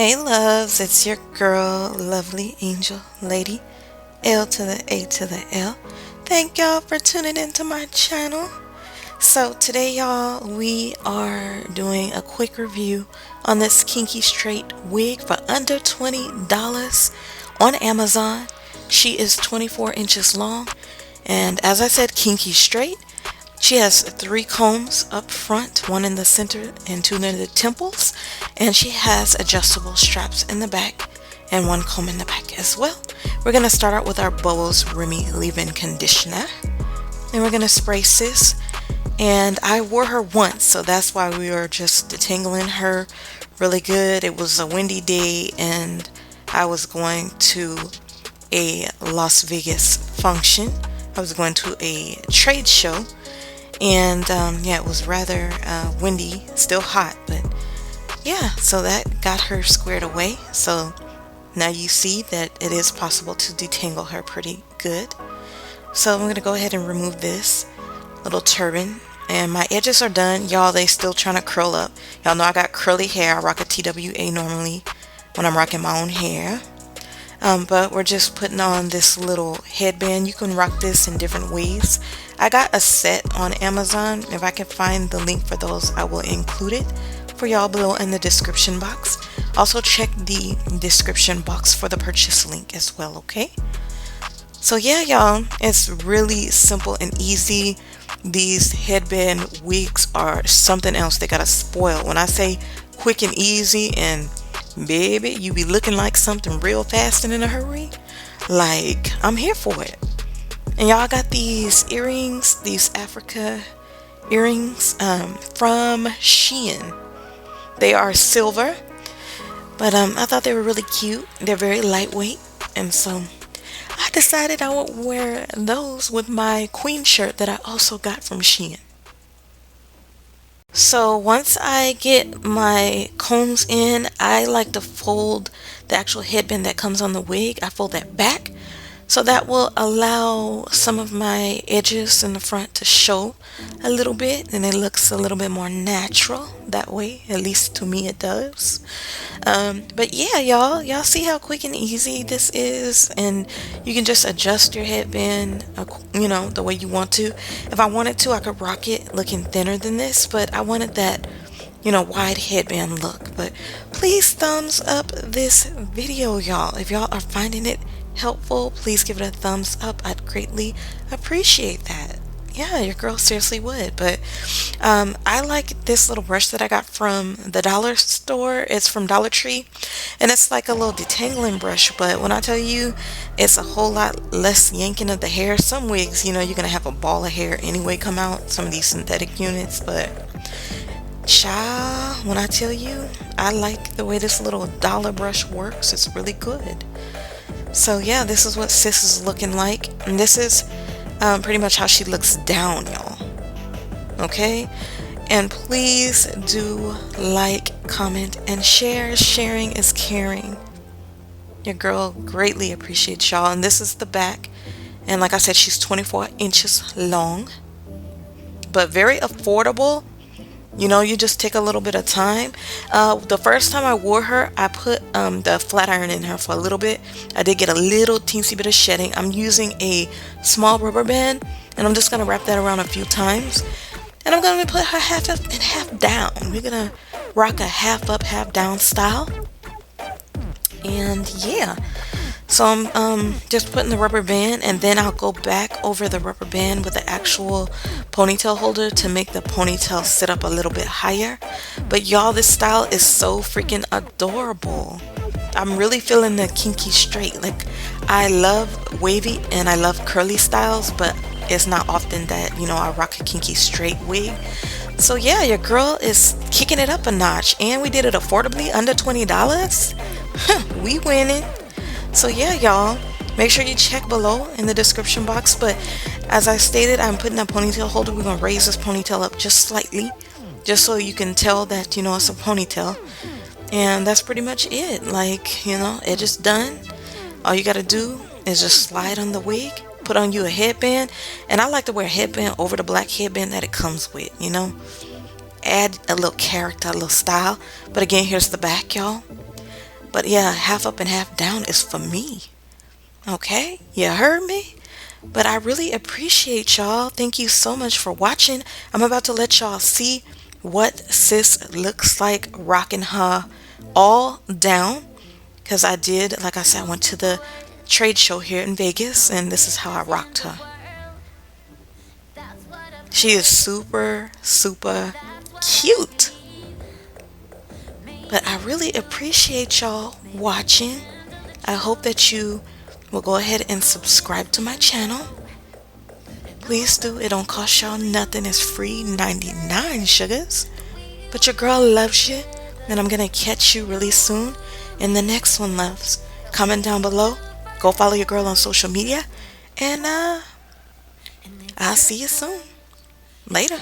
Hey loves, it's your girl, lovely angel lady, L to the A to the L. Thank y'all for tuning into my channel. So today y'all, we are doing a quick review on this Kinky straight wig for under $20 on Amazon. She is 24 inches long, and as I said, Kinky straight. She has 3 combs up front, 1 in the center and 2 near the temples, and she has adjustable straps in the back and 1 comb in the back as well. We're going to start out with our Bubbles Remy leave-in conditioner, and we're going to spray sis. And I wore her once, so that's why we were just detangling her really good. It was a windy day and I was going to a Las Vegas function. I was going to a trade show. And yeah, it was rather windy, still hot, but yeah, so that got her squared away. So now you see that it is possible to detangle her pretty good. So I'm going to go ahead and remove this little turban, and my edges are done. Y'all, they still trying to curl up. Y'all know I got curly hair. I rock a TWA normally when I'm rocking my own hair. But we're just putting on this little headband. You can rock this in different ways. I got a set on Amazon. If I can find the link for those, I will include it for y'all below in the description box. Also check the description box for the purchase link as well, okay? So yeah, y'all, it's really simple and easy. These headband wigs are something else. They gotta spoil. When I say quick and easy, and baby, you be looking like something real fast and in a hurry, like, I'm here for it. And y'all got these earrings, these Africa earrings from Shein. They are silver, but I thought they were really cute. They're very lightweight, and so I decided I would wear those with my queen shirt that I also got from Shein. So once I get my combs in, I like to fold the actual headband that comes on the wig. I fold that back, so that will allow some of my edges in the front to show a little bit, and it looks a little bit more natural that way. At least to me it does. But yeah, y'all see how quick and easy this is, and you can just adjust your headband the way you want to. If I wanted to, I could rock it looking thinner than this, but I wanted that wide headband look. But please thumbs up this video, y'all. If y'all are finding it helpful, please give it a thumbs up. I'd greatly appreciate that. Yeah, your girl seriously would. But I like this little brush that I got from the dollar store. It's from Dollar Tree, and it's like a little detangling brush, but when I tell you, it's a whole lot less yanking of the hair. Some wigs, you're gonna have a ball of hair anyway come out, some of these synthetic units, but child, when I tell you, I like the way this little dollar brush works. It's really good. So yeah, this is what sis is looking like, and this is pretty much how she looks down, y'all. Okay, and please do like, comment, and share. Sharing is caring. Your girl greatly appreciates y'all. And this is the back, and like I said, she's 24 inches long, but very affordable. You just take a little bit of time. The first time I wore her, I put the flat iron in her for a little bit. I did get a little teensy bit of shedding. I'm using a small rubber band, and I'm just going to wrap that around a few times. And I'm going to put her half up and half down. We're going to rock a half up, half down style. And yeah. So I'm just putting the rubber band, and then I'll go back over the rubber band with the actual ponytail holder to make the ponytail sit up a little bit higher. But y'all, this style is so freaking adorable. I'm really feeling the kinky straight. Like, I love wavy and I love curly styles, but it's not often that I rock a kinky straight wig. So yeah, your girl is kicking it up a notch, and we did it affordably, under $20. We winning. So yeah, y'all, make sure you check below in the description box. But as I stated, I'm putting a ponytail holder. We're going to raise this ponytail up just slightly, just so you can tell that, it's a ponytail. And that's pretty much it. Like, it's just done. All you got to do is just slide on the wig, put on you a headband. And I like to wear a headband over the black headband that it comes with, Add a little character, a little style. But again, here's the back, y'all. But yeah, half up and half down is for me. Okay? You heard me? But I really appreciate y'all. Thank you so much for watching. I'm about to let y'all see what sis looks like rocking her all down. Because I did, like I said, I went to the trade show here in Vegas and this is how I rocked her. She is super, super cute. But I really appreciate y'all watching. I hope that you will go ahead and subscribe to my channel. Please do. It don't cost y'all nothing. It's free 99 sugars. But your girl loves you. And I'm going to catch you really soon in the next one, loves. Comment down below. Go follow your girl on social media. And I'll see you soon. Later.